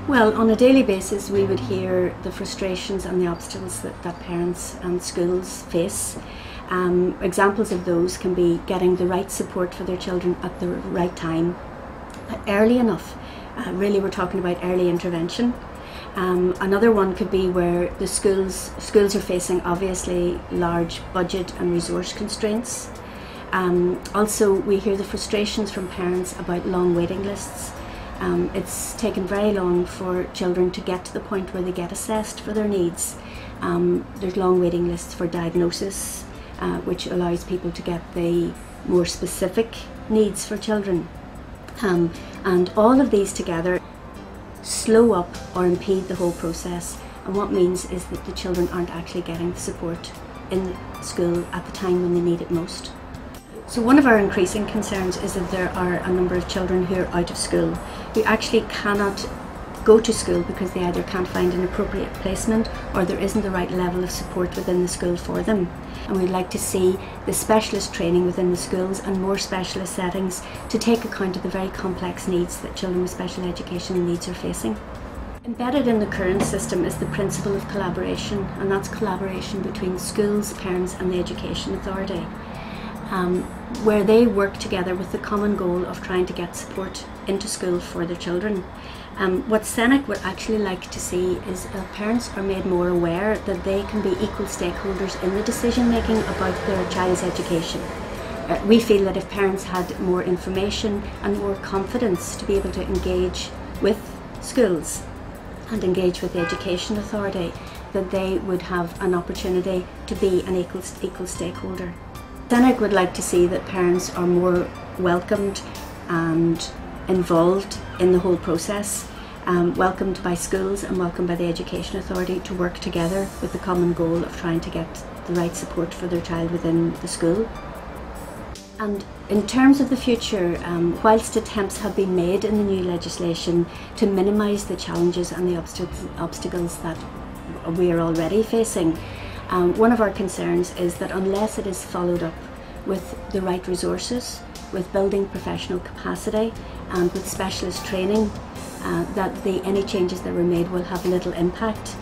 Well, on a daily basis we would hear the frustrations and the obstacles that parents and schools face. Examples of those can be getting the right support for their children at the right time, early enough. Really we're talking about early intervention. Another one could be where the schools are facing obviously large budget and resource constraints. Also we hear the frustrations from parents about long waiting lists. It's taken very long for children to get to the point where they get assessed for their needs. There's long waiting lists for diagnosis, which allows people to get the more specific needs for children. And all of these together slow up or impede the whole process, and what means is that the children aren't actually getting the support in school at the time when they need it most. So one of our increasing concerns is that there are a number of children who are out of school, who actually cannot go to school because they either can't find an appropriate placement or there isn't the right level of support within the school for them. And we'd like to see the specialist training within the schools and more specialist settings to take account of the very complex needs that children with special education needs are facing. Embedded in the current system is the principle of collaboration, and that's collaboration between schools, parents and the Education Authority. Where they work together with the common goal of trying to get support into school for their children. What SENAC would actually like to see is parents are made more aware that they can be equal stakeholders in the decision making about their child's education. We feel that if parents had more information and more confidence to be able to engage with schools and engage with the Education Authority, that they would have an opportunity to be an equal stakeholder. SENAC would like to see that parents are more welcomed and involved in the whole process, welcomed by schools and welcomed by the Education Authority to work together with the common goal of trying to get the right support for their child within the school. And in terms of the future, whilst attempts have been made in the new legislation to minimise the challenges and the obstacles that we are already facing, one of our concerns is that unless it is followed up with the right resources, with building professional capacity and with specialist training, that any changes that were made will have little impact.